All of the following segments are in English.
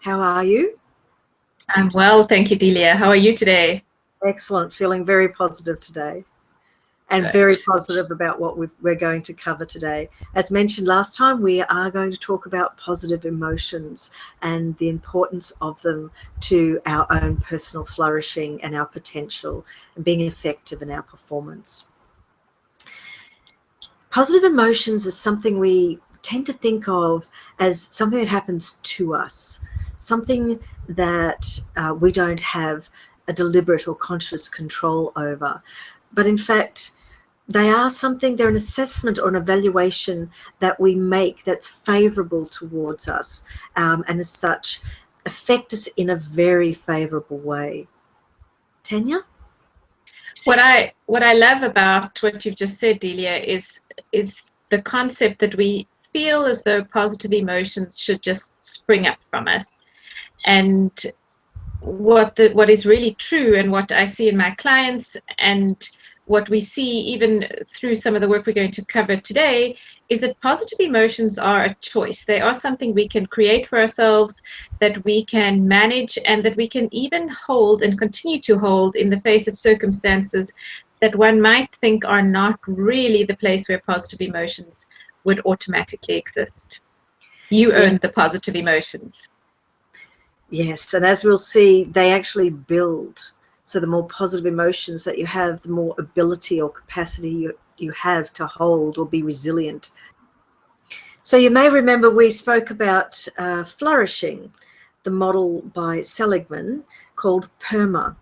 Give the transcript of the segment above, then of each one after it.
How are you? I'm well, thank you, Delia. How are you today? Excellent. Feeling very positive today and very Good. positive about what we're going to cover today. As mentioned last time, we are going to talk about positive emotions and the importance of them to our own personal flourishing and our potential and being effective in our performance. Positive emotions is something we tend to think of as something that happens to us, something that we don't have a deliberate or conscious control over. But in fact, they're an assessment or an evaluation that we make that's favorable towards us, and as such, affect us in a very favorable way. Tanya? What I love about what you've just said, Delia, is the concept that we feel as though positive emotions should just spring up from us. And what is really true, and what I see in my clients, and what we see even through some of the work we're going to cover today, is that positive emotions are a choice. They are something we can create for ourselves, that we can manage, and that we can even hold and continue to hold in the face of circumstances that one might think are not really the place where positive emotions would automatically exist. You Yes. own the positive emotions. Yes, and as we'll see, they actually build. So the more positive emotions that you have, the more ability or capacity you have to hold or be resilient. So you may remember we spoke about Flourishing, the model by Seligman called PERMA,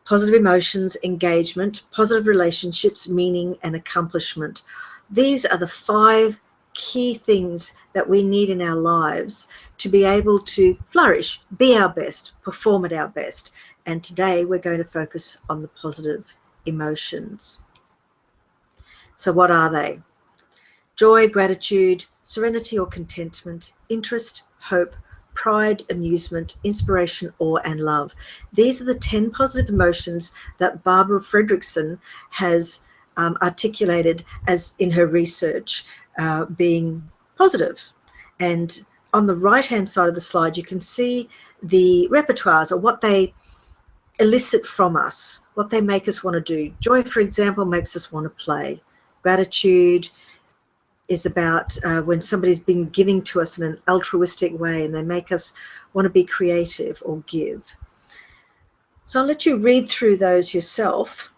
positive emotions, engagement, positive relationships, meaning, and accomplishment. These are the 5 key things that we need in our lives to be able to flourish, be our best, perform at our best. And today we're going to focus on the positive emotions. So what are they? Joy, gratitude, serenity or contentment, interest, hope, pride, amusement, inspiration, awe, and love. These are the 10 positive emotions that Barbara Fredrickson has articulated as in her research being positive. And on the right-hand side of the slide, you can see the repertoires, or what they elicit from us, what they make us want to do. Joy, for example, makes us want to play. Gratitude is about when somebody's been giving to us in an altruistic way, and they make us want to be creative or give. So I'll let you read through those yourself.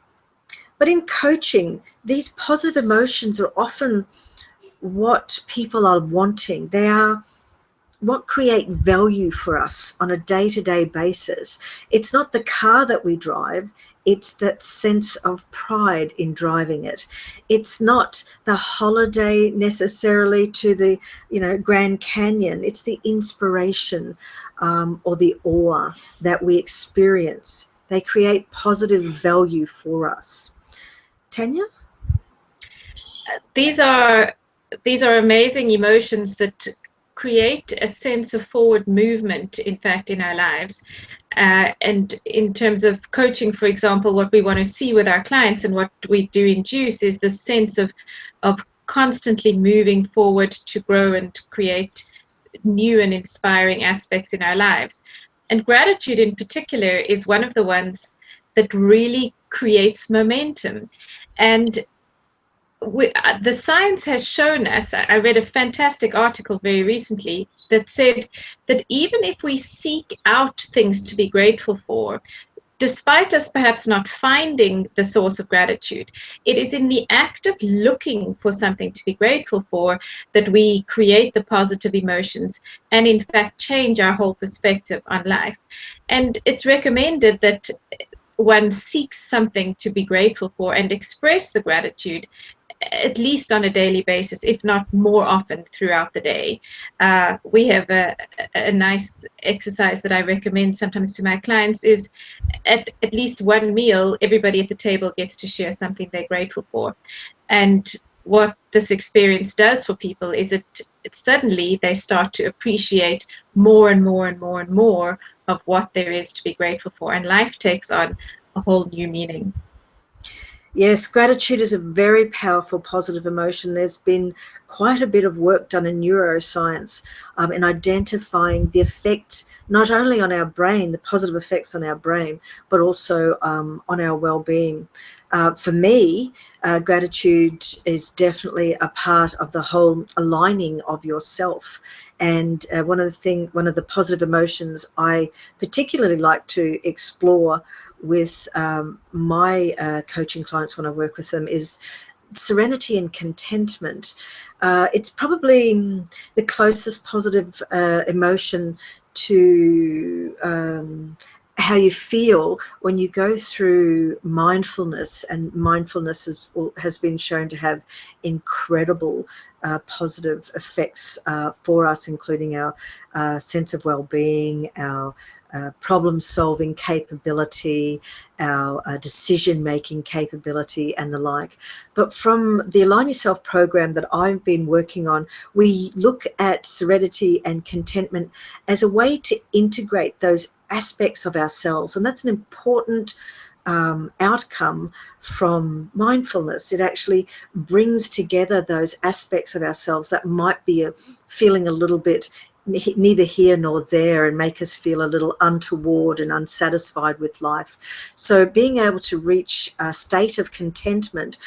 But in coaching, these positive emotions are often what people are wanting. They are what create value for us on a day-to-day basis. It's not the car that we drive, it's that sense of pride in driving it. It's not the holiday necessarily to the Grand Canyon. It's the inspiration or the awe that we experience. They create positive value for us. Tanya? These are amazing emotions that create a sense of forward movement, in fact, in our lives. And in terms of coaching, for example, what we want to see with our clients and what we do induce is the sense of constantly moving forward to grow and create new and inspiring aspects in our lives. And gratitude in particular is one of the ones that really creates momentum. And the science has shown us, I read a fantastic article very recently that said that even if we seek out things to be grateful for, despite us perhaps not finding the source of gratitude, it is in the act of looking for something to be grateful for that we create the positive emotions and in fact change our whole perspective on life. And it's recommended that one seeks something to be grateful for and express the gratitude at least on a daily basis, if not more often throughout the day. We have a nice exercise that I recommend sometimes to my clients is at least one meal, everybody at the table gets to share something they're grateful for. And what this experience does for people is it suddenly they start to appreciate more and more and more and more of what there is to be grateful for. And life takes on a whole new meaning. Yes, gratitude is a very powerful positive emotion. There's been quite a bit of work done in neuroscience in identifying the effect not only on our brain, the positive effects on our brain, but also on our well-being. For me, gratitude is definitely a part of the whole aligning of yourself. And one of the positive emotions I particularly like to explore with my coaching clients when I work with them is serenity and contentment. It's probably the closest positive emotion to how you feel when you go through mindfulness, and mindfulness has been shown to have incredible positive effects for us, including our sense of well-being, our problem-solving capability, our decision-making capability, and the like. But from the Align Yourself program that I've been working on, we look at serenity and contentment as a way to integrate those aspects of ourselves, and that's an important outcome from mindfulness. It actually brings together those aspects of ourselves that might be feeling a little bit neither here nor there, and make us feel a little untoward and unsatisfied with life. So being able to reach a state of contentment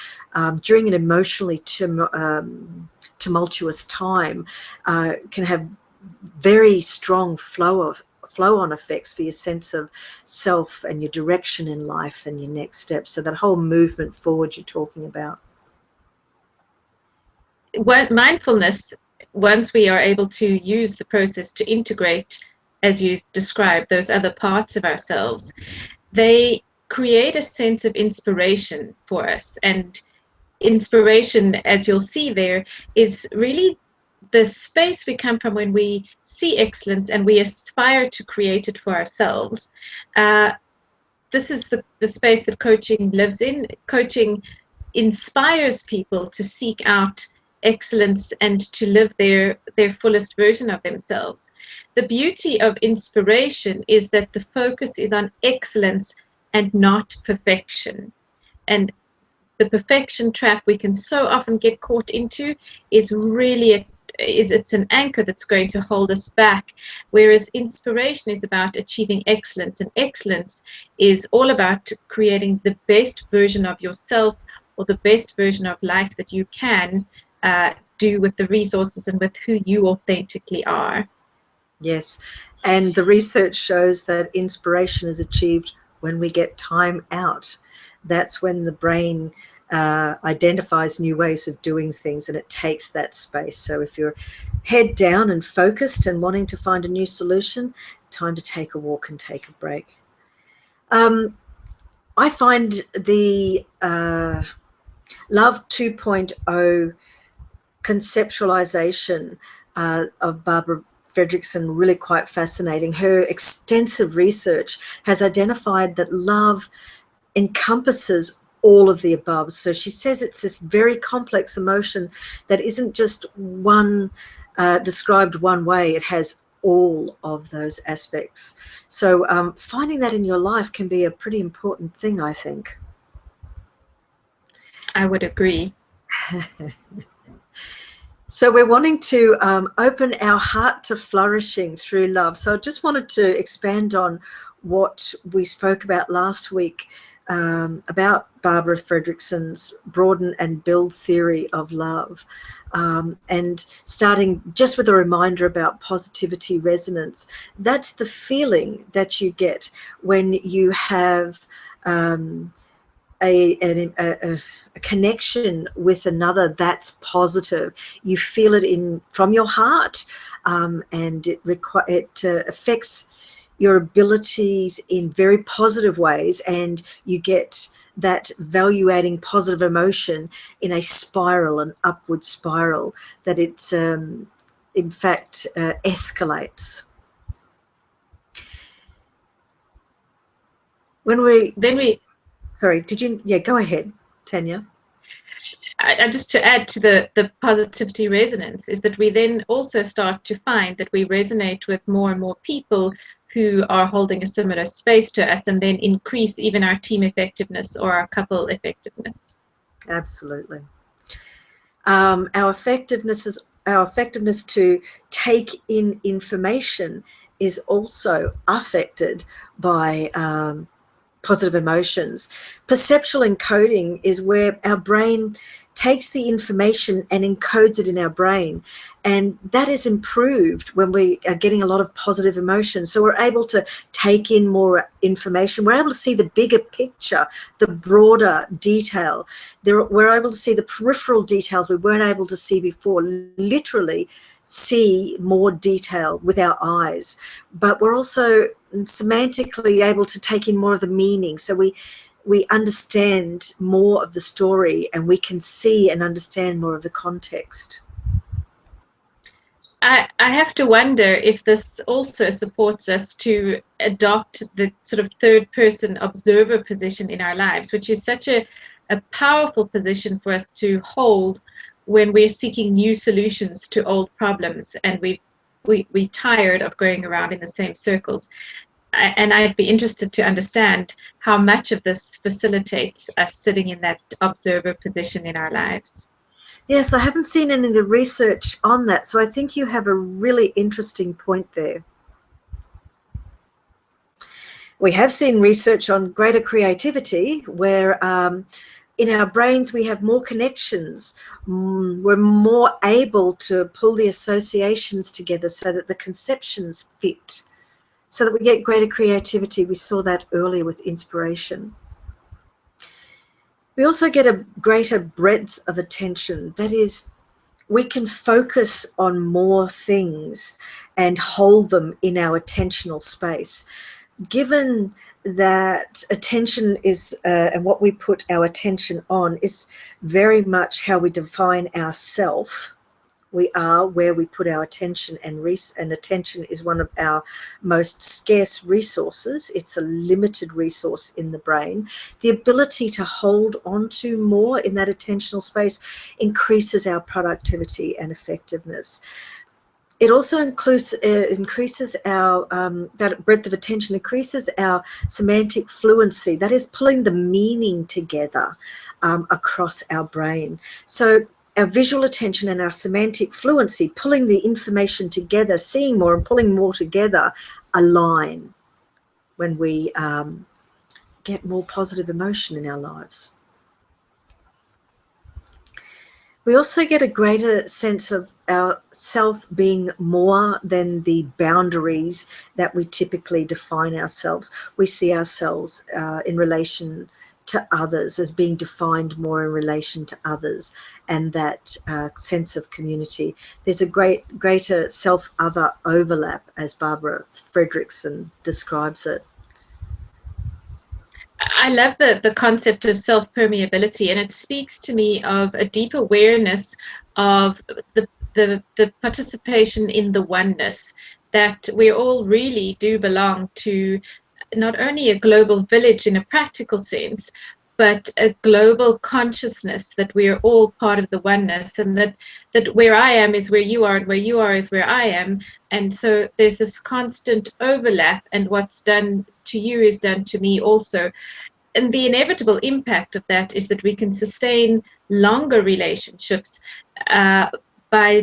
during an emotionally tumultuous time can have very strong flow-on effects for your sense of self and your direction in life and your next steps. So that whole movement forward you're talking about. Mindfulness, once we are able to use the process to integrate, as you described, those other parts of ourselves, they create a sense of inspiration for us. And inspiration, as you'll see there, is really the space we come from when we see excellence and we aspire to create it for ourselves. This is the space that coaching lives in. Coaching inspires people to seek out excellence and to live their fullest version of themselves. The beauty of inspiration is that the focus is on excellence and not perfection. And the perfection trap we can so often get caught into is really it's an anchor that's going to hold us back, whereas inspiration is about achieving excellence, and excellence is all about creating the best version of yourself, or the best version of life that you can do with the resources and with who you authentically are. Yes, and the research shows that inspiration is achieved when we get time out. That's when the brain identifies new ways of doing things, and it takes that space. So if you're head down and focused and wanting to find a new solution, time to take a walk and take a break. I find the Love 2.0 conceptualization of Barbara Fredrickson really quite fascinating. Her extensive research has identified that love encompasses all of the above. So she says it's this very complex emotion that isn't just one described one way. It has all of those aspects. So finding that in your life can be a pretty important thing, I think. I would agree. So we're wanting to open our heart to flourishing through love. So I just wanted to expand on what we spoke about last week about Barbara Fredrickson's broaden and build theory of love, and starting just with a reminder about positivity resonance. That's the feeling that you get when you have a connection with another that's positive. You feel it from your heart, and it affects your abilities in very positive ways, and you get that value-adding positive emotion in a spiral, an upward spiral, that it's in fact escalates. Sorry, did you? Yeah, go ahead, Tania. Just to add to the positivity resonance is that we then also start to find that we resonate with more and more people who are holding a similar space to us, and then increase even our team effectiveness or our couple effectiveness. Absolutely. Our effectiveness to take in information is also affected by positive emotions. Perceptual encoding is where our brain takes the information and encodes it in our brain. And that is improved when we are getting a lot of positive emotion. So we're able to take in more information. We're able to see the bigger picture, the broader detail. We're able to see the peripheral details we weren't able to see before, literally see more detail with our eyes. But we're also semantically able to take in more of the meaning. So we understand more of the story, and we can see and understand more of the context. I have to wonder if this also supports us to adopt the sort of third person observer position in our lives, which is such a powerful position for us to hold when we're seeking new solutions to old problems and we're tired of going around in the same circles. And I'd be interested to understand how much of this facilitates us sitting in that observer position in our lives. Yes, I haven't seen any of the research on that, so I think you have a really interesting point there. We have seen research on greater creativity where in our brains we have more connections. We're more able to pull the associations together so that the conceptions fit, so that we get greater creativity. We saw that earlier with inspiration. We also get a greater breadth of attention. That is, we can focus on more things and hold them in our attentional space. Given that attention is, and what we put our attention on is very much how we define ourself. We are where we put our attention, and attention is one of our most scarce resources. It's a limited resource in the brain. The ability to hold on to more in that attentional space increases our productivity and effectiveness. It also increases our, that breadth of attention increases our semantic fluency. That is pulling the meaning together across our brain. So our visual attention and our semantic fluency, pulling the information together, seeing more and pulling more together, align when we get more positive emotion in our lives. We also get a greater sense of our self being more than the boundaries that we typically define ourselves. We see ourselves in relation to others as being defined more in relation to others, and that sense of community. There's a greater self-other overlap, as Barbara Fredrickson describes it. I love the concept of self-permeability, and it speaks to me of a deep awareness of the participation in the oneness, that we all really do belong to not only a global village in a practical sense, but a global consciousness, that we are all part of the oneness, and that where I am is where you are, and where you are is where I am. And so there's this constant overlap, and what's done to you is done to me also. And the inevitable impact of that is that we can sustain longer relationships by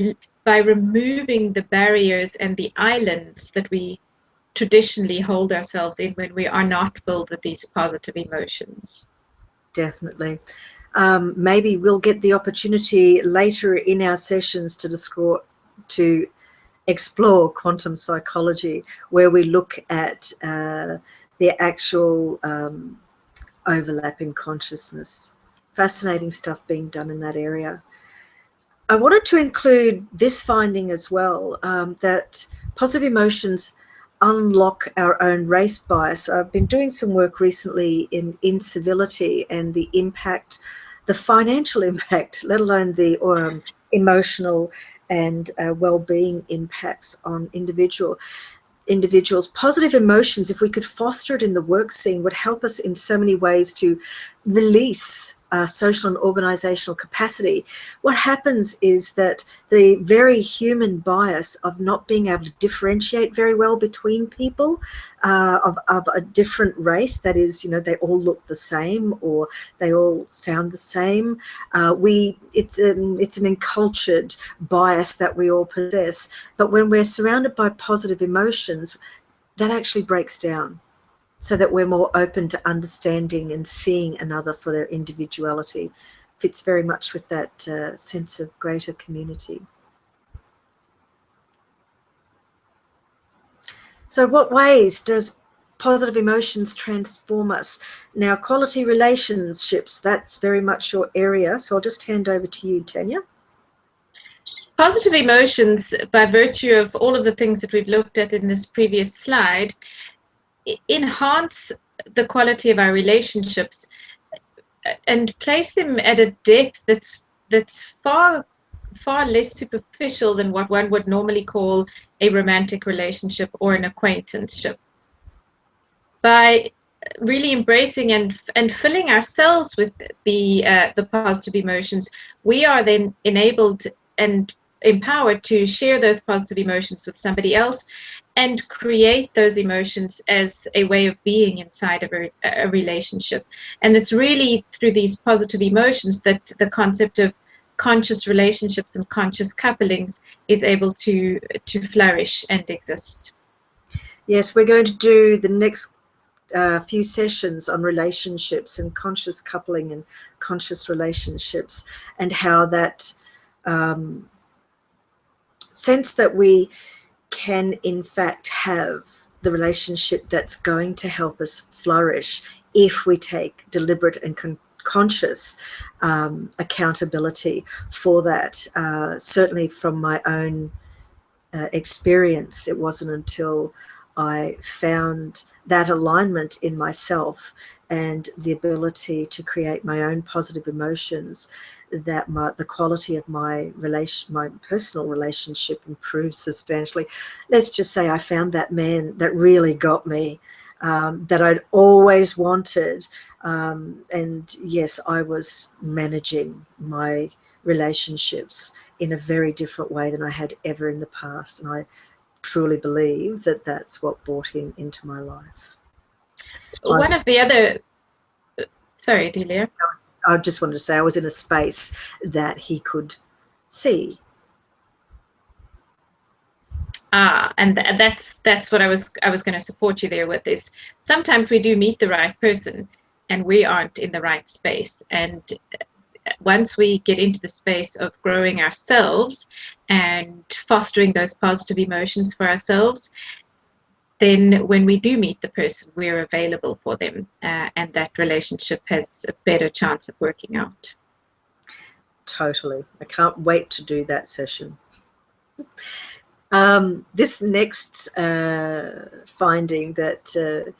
removing the barriers and the islands that we traditionally hold ourselves in when we are not filled with these positive emotions. Definitely. Maybe we'll get the opportunity later in our sessions to explore quantum psychology, where we look at the actual overlap in consciousness. Fascinating stuff being done in that area. I wanted to include this finding as well, that positive emotions unlock our own race bias. I've been doing some work recently in incivility and the impact, the financial impact, let alone the emotional and well-being impacts on individuals. Positive emotions, if we could foster it in the work scene, would help us in so many ways to release social and organizational capacity, what happens is that the very human bias of not being able to differentiate very well between people of a different race, that is, they all look the same or they all sound the same. It's an encultured bias that we all possess. But when we're surrounded by positive emotions, that actually breaks down, so that we're more open to understanding and seeing another for their individuality. Fits very much with that sense of greater community. So what ways does positive emotions transform us? Now, quality relationships, that's very much your area. So I'll just hand over to you, Tania. Positive emotions, by virtue of all of the things that we've looked at in this previous slide, enhance the quality of our relationships and place them at a depth that's far less superficial than what one would normally call a romantic relationship or an acquaintanceship. By really embracing and filling ourselves with the positive emotions, we are then enabled and empowered to share those positive emotions with somebody else and create those emotions as a way of being inside of a relationship. And it's really through these positive emotions that the concept of conscious relationships and conscious couplings is able to flourish and exist. Yes, we're going to do the next few sessions on relationships and conscious coupling and conscious relationships, and how that sense that we can in fact have the relationship that's going to help us flourish if we take deliberate and conscious accountability for that. Certainly from my own experience, it wasn't until I found that alignment in myself and the ability to create my own positive emotions that the quality of my personal relationship improved substantially. Let's just say I found that man that really got me, that I'd always wanted. And yes, I was managing my relationships in a very different way than I had ever in the past. And I truly believe that that's what brought him into my life. One of the other, sorry, Delia. I just wanted to say I was in a space that he could see. And that's what I was going to support you there with, is sometimes we do meet the right person and we aren't in the right space. And once we get into the space of growing ourselves and fostering those positive emotions for ourselves, then when we do meet the person, we're available for them, and that relationship has a better chance of working out. Totally. I can't wait to do that session. This next finding that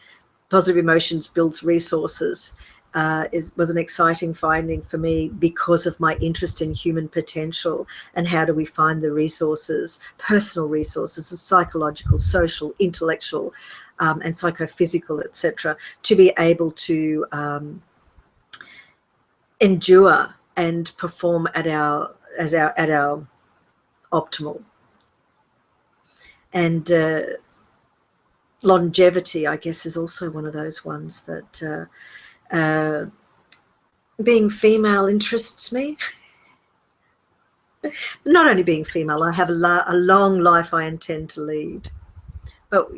positive emotions builds resources was an exciting finding for me because of my interest in human potential and how do we find the resources, personal resources, psychological, social, intellectual, and psychophysical, etc., to be able to endure and perform at our optimal. And longevity, I guess, is also one of those ones that being female interests me. Not only being female, I have a long life I intend to lead. But,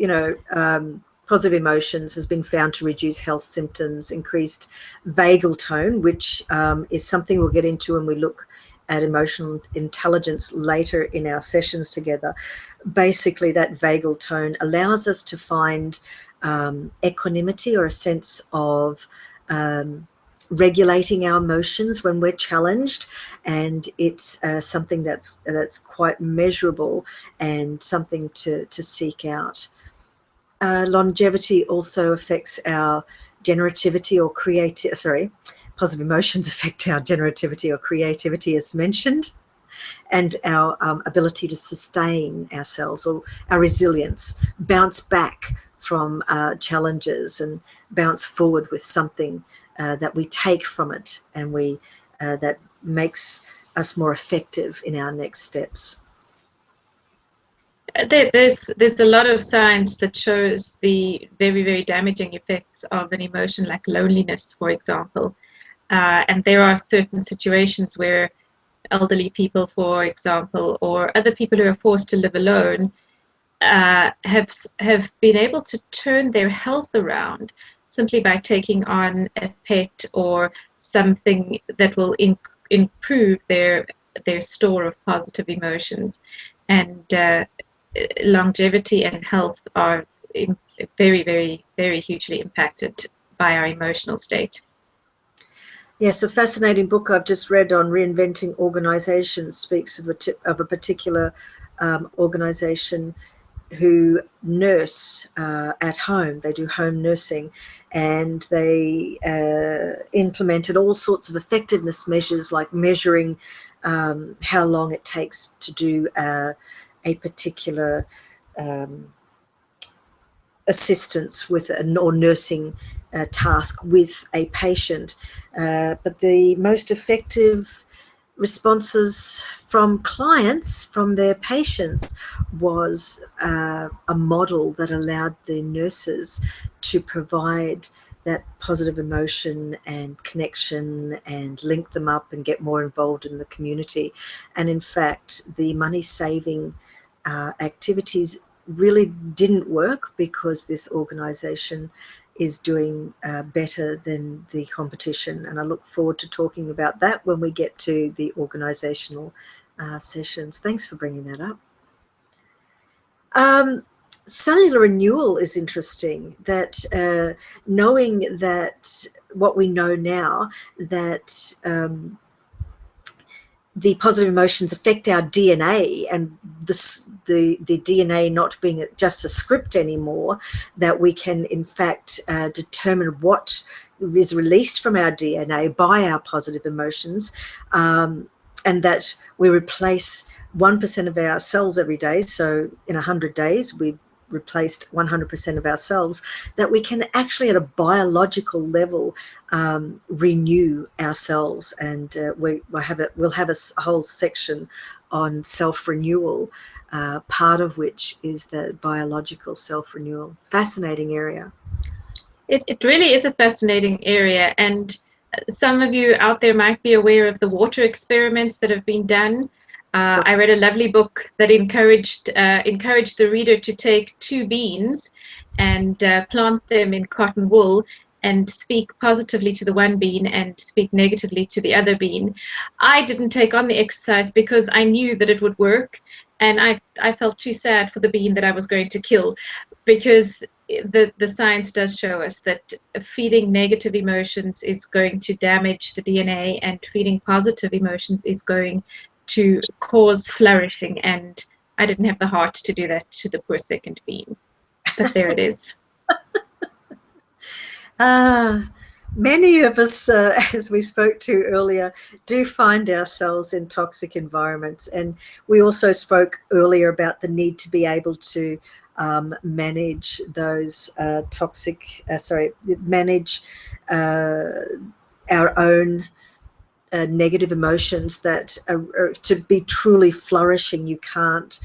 positive emotions has been found to reduce health symptoms, increased vagal tone, which is something we'll get into when we look at emotional intelligence later in our sessions together. Basically, that vagal tone allows us to find equanimity, or a sense of regulating our emotions when we're challenged, and it's something that's quite measurable and something to seek out. Longevity also affects our generativity or positive emotions affect our generativity or creativity, as mentioned, and our ability to sustain ourselves, or our resilience, bounce back from challenges and bounce forward with something that we take from it, and that makes us more effective in our next steps. There's a lot of science that shows the very, very damaging effects of an emotion like loneliness, for example. And there are certain situations where elderly people, for example, or other people who are forced to live alone, have been able to turn their health around simply by taking on a pet or something that will improve their store of positive emotions. And longevity and health are very, very, very hugely impacted by our emotional state. Yes, a fascinating book I've just read on reinventing organizations speaks of a particular organization who nurse at home. They do home nursing, and they implemented all sorts of effectiveness measures, like measuring how long it takes to do a particular assistance with or nursing task with a patient. But the most effective responses from clients, from their patients, was a model that allowed the nurses to provide that positive emotion and connection and link them up and get more involved in the community. And in fact, the money saving activities really didn't work because this organization is doing better than the competition. And I look forward to talking about that when we get to the organizational sessions. Thanks for bringing that up. Cellular renewal is interesting, that knowing that what we know now, that the positive emotions affect our DNA, and the DNA not being just a script anymore, that we can in fact determine what is released from our DNA by our positive emotions, and that we replace 1% of our cells every day. So in 100 days, we've replaced 100% of our cells, that we can actually at a biological level renew ourselves. And we'll have a whole section on self-renewal, part of which is the biological self-renewal. Fascinating area. It really is a fascinating area, and some of you out there might be aware of the water experiments that have been done. I read a lovely book that encouraged the reader to take 2 beans and plant them in cotton wool and speak positively to the one bean and speak negatively to the other bean. I didn't take on the exercise because I knew that it would work, and I felt too sad for the bean that I was going to kill, because the science does show us that feeding negative emotions is going to damage the DNA, and feeding positive emotions is going to cause flourishing. And I didn't have the heart to do that to the poor second bean, but there it is. Many of us, as we spoke to earlier, do find ourselves in toxic environments. And we also spoke earlier about the need to be able to manage those manage our own negative emotions, that to be truly flourishing, you can't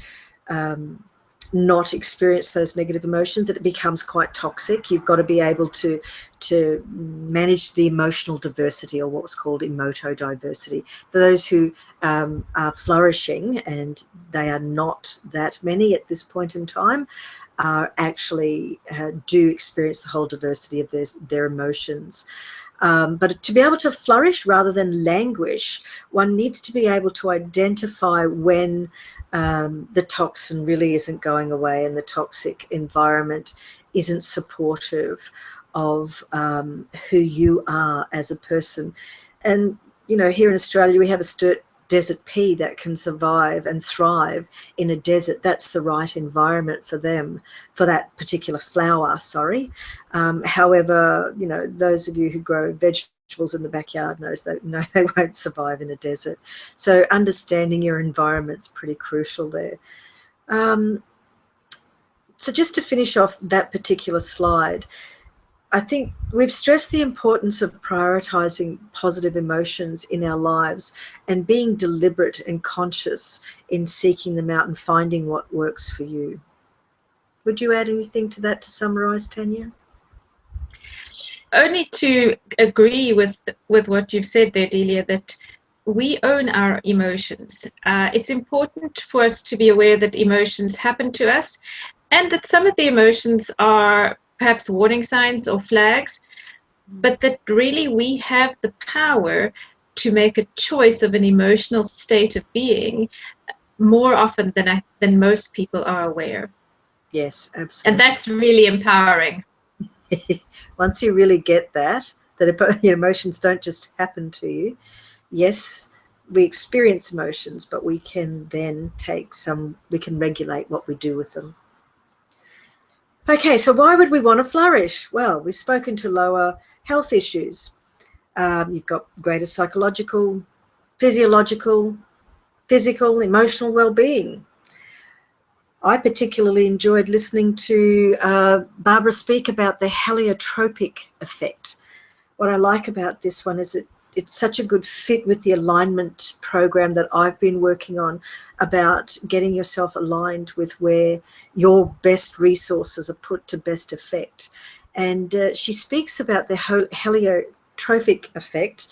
not experience those negative emotions. It becomes quite toxic. You've got to be able to manage the emotional diversity, or what's called emoto diversity. Those who are flourishing, and they are not that many at this point in time, are actually do experience the whole diversity of their emotions. But to be able to flourish rather than languish, one needs to be able to identify when the toxin really isn't going away and the toxic environment isn't supportive of who you are as a person. And, you know, here in Australia, we have a desert pea that can survive and thrive in a desert. That's the right environment for them, for that particular flower, sorry. However, you know, those of you who grow vegetables in the backyard know they won't survive in a desert. So understanding your environment's pretty crucial there. So just to finish off that particular slide, I think we've stressed the importance of prioritizing positive emotions in our lives and being deliberate and conscious in seeking them out and finding what works for you. Would you add anything to that to summarize, Tania? Only to agree with what you've said there, Delia, that we own our emotions. It's important for us to be aware that emotions happen to us and that some of the emotions are perhaps warning signs or flags, but that really we have the power to make a choice of an emotional state of being more often than most people are aware. Yes, absolutely. And that's really empowering. Once you really get that your emotions don't just happen to you. Yes, we experience emotions, but we can then we can regulate what we do with them. Okay, so why would we want to flourish? Well, we've spoken to lower health issues. You've got greater psychological, physiological, physical, emotional well-being. I particularly enjoyed listening to Barbara speak about the heliotropic effect. What I like about this one is it's such a good fit with the alignment program that I've been working on about getting yourself aligned with where your best resources are put to best effect. And she speaks about the heliotropic effect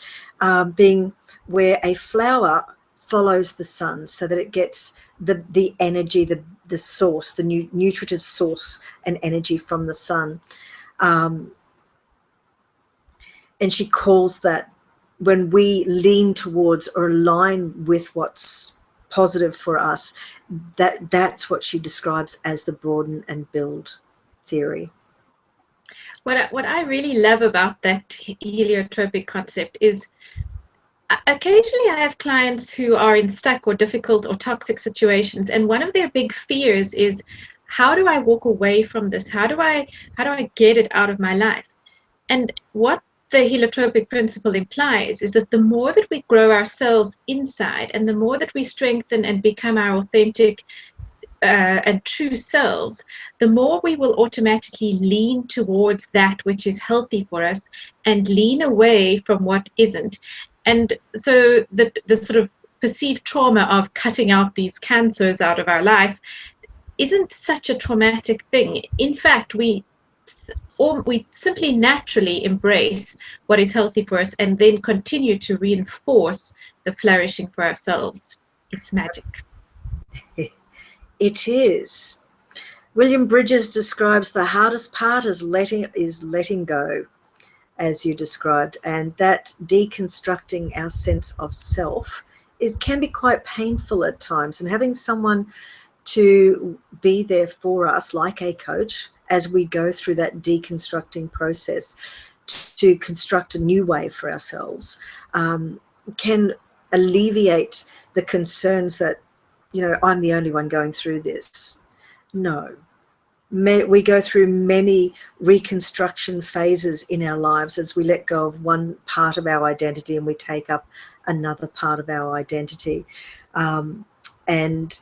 being where a flower follows the sun so that it gets the energy, the source, the nutritive source and energy from the sun. And she calls that when we lean towards or align with what's positive for us, that's what she describes as the broaden and build theory. What I really love about that heliotropic concept is occasionally I have clients who are in stuck or difficult or toxic situations, and one of their big fears is, how do I walk away from this? How do I get it out of my life? And what the heliotropic principle implies is that the more that we grow ourselves inside and the more that we strengthen and become our authentic and true selves, the more we will automatically lean towards that which is healthy for us and lean away from what isn't. And so the sort of perceived trauma of cutting out these cancers out of our life isn't such a traumatic thing. In fact, we simply naturally embrace what is healthy for us and then continue to reinforce the flourishing for ourselves. It's magic. It is. William Bridges describes the hardest part as letting go, as you described, and that deconstructing our sense of self can be quite painful at times, and having someone to be there for us, like a coach, as we go through that deconstructing process to construct a new way for ourselves, can alleviate the concerns that, I'm the only one going through this. No. We go through many reconstruction phases in our lives as we let go of one part of our identity and we take up another part of our identity. And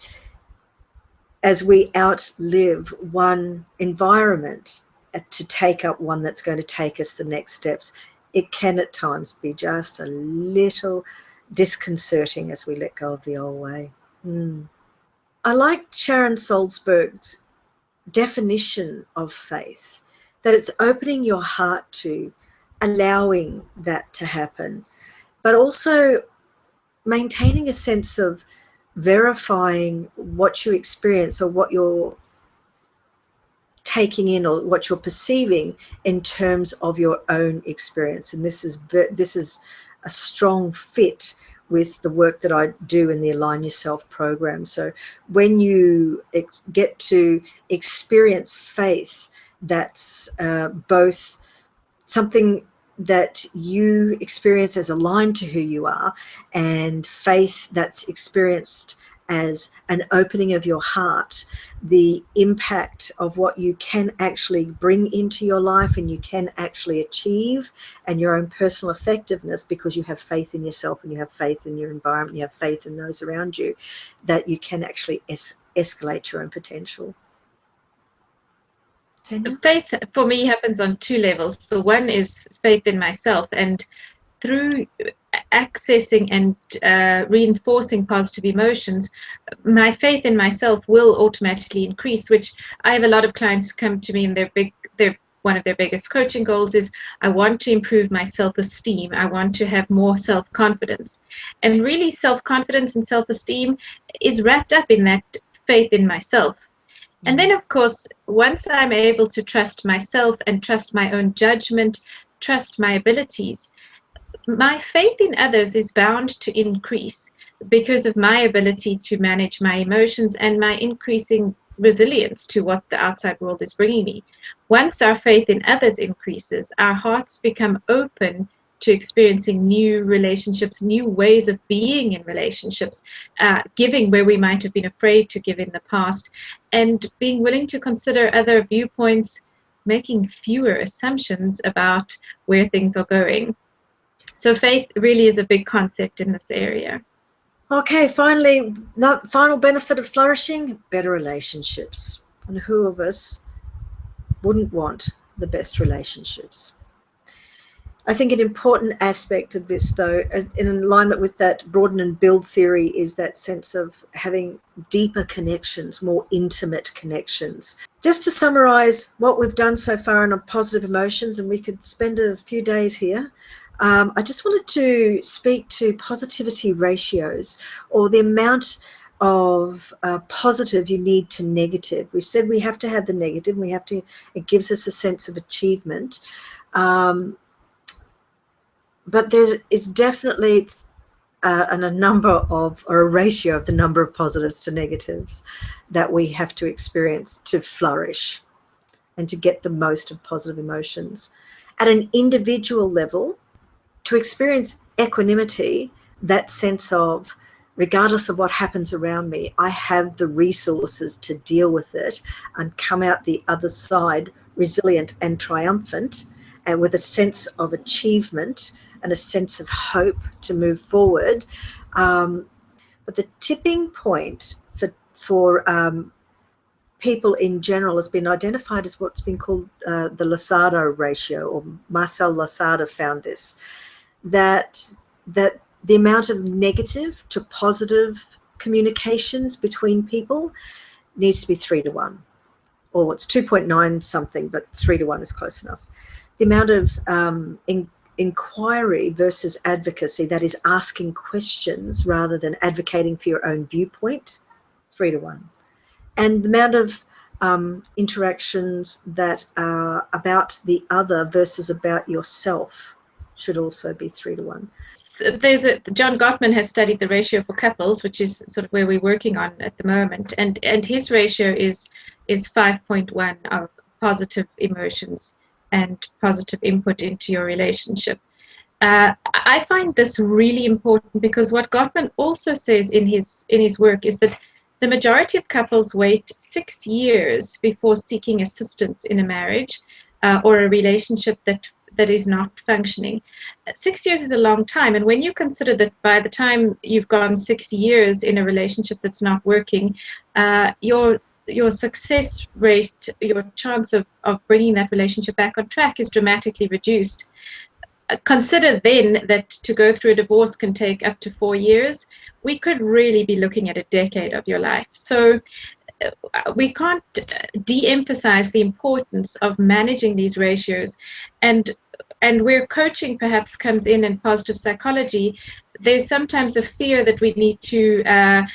as we outlive one environment to take up one that's going to take us the next steps, it can at times be just a little disconcerting as we let go of the old way. I like Sharon Salzberg's definition of faith, that it's opening your heart to allowing that to happen, but also maintaining a sense of verifying what you experience or what you're taking in or what you're perceiving in terms of your own experience. And this is a strong fit with the work that I do in the Align Yourself program. So when you get to experience faith, that's both something that you experience as aligned to who you are, and faith that's experienced as an opening of your heart, the impact of what you can actually bring into your life and you can actually achieve, and your own personal effectiveness, because you have faith in yourself and you have faith in your environment, you have faith in those around you, that you can actually escalate your own potential. Tania? Faith for me happens on two levels. The one is faith in myself, and through accessing and reinforcing positive emotions, my faith in myself will automatically increase, which I have a lot of clients come to me and they're one of their biggest coaching goals is I want to improve my self-esteem. I want to have more self-confidence. And really self-confidence and self-esteem is wrapped up in that faith in myself. And then, of course, once I'm able to trust myself and trust my own judgment, trust my abilities, my faith in others is bound to increase because of my ability to manage my emotions and my increasing resilience to what the outside world is bringing me. Once our faith in others increases, our hearts become open to experiencing new relationships, new ways of being in relationships, giving where we might have been afraid to give in the past, and being willing to consider other viewpoints, making fewer assumptions about where things are going. So faith really is a big concept in this area. Okay, finally, final benefit of flourishing, better relationships. And who of us wouldn't want the best relationships? I think an important aspect of this, though, in alignment with that broaden and build theory, is that sense of having deeper connections, more intimate connections. Just to summarize what we've done so far on positive emotions, and we could spend a few days here, I just wanted to speak to positivity ratios, or the amount of positive you need to negative. We've said we have to have the negative, it gives us a sense of achievement. But there is definitely a ratio of the number of positives to negatives that we have to experience to flourish and to get the most of positive emotions. At an individual level, to experience equanimity, that sense of, regardless of what happens around me, I have the resources to deal with it and come out the other side resilient and triumphant, and with a sense of achievement and a sense of hope to move forward. But the tipping point for people in general has been identified as what's been called the Lazaro Ratio, or Marcel Lazaro found this, that the amount of negative to positive communications between people needs to be 3-to-1, or it's 2.9 something, but 3-to-1 is close enough. The amount of inquiry versus advocacy, that is asking questions rather than advocating for your own viewpoint, 3-to-1. And the amount of interactions that are about the other versus about yourself should also be 3-to-1. John Gottman has studied the ratio for couples, which is sort of where we're working on at the moment, and his ratio is 5.1 of positive emotions and positive input into your relationship. I find this really important because what Gottman also says in his work is that the majority of couples wait 6 years before seeking assistance in a marriage or a relationship that is not functioning. 6 years is a long time, and when you consider that by the time you've gone 6 years in a relationship that's not working, your success rate, your chance of bringing that relationship back on track is dramatically reduced. Consider then that to go through a divorce can take up to 4 years. We could really be looking at a decade of your life. So we can't de-emphasize the importance of managing these ratios. And where coaching perhaps comes in positive psychology, there's sometimes a fear that we need to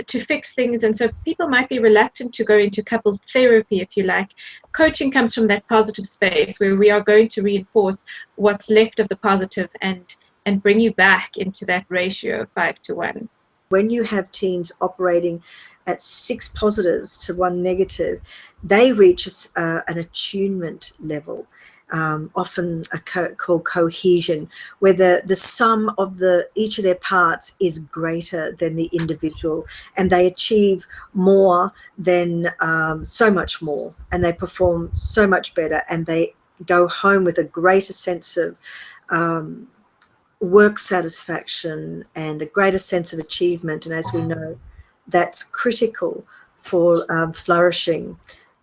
fix things, and so people might be reluctant to go into couples therapy, if you like. Coaching comes from that positive space where we are going to reinforce what's left of the positive and bring you back into that ratio of 5-to-1. When you have teams operating at 6 positives to 1 negative, they reach an attunement level, often called cohesion, where the sum of each of their parts is greater than the individual, and they achieve more than so much more, and they perform so much better, and they go home with a greater sense of work satisfaction and a greater sense of achievement. And as we know, that's critical for flourishing.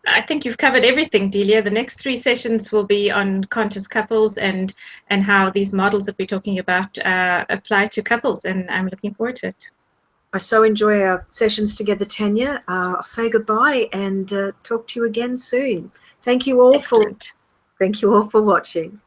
I think you've covered everything, Delia. The next 3 sessions will be on conscious couples and how these models that we're talking about apply to couples, and I'm looking forward to it. I so enjoy our sessions together, Tania. I'll say goodbye and talk to you again soon. Thank you all Excellent. Thank you all for watching.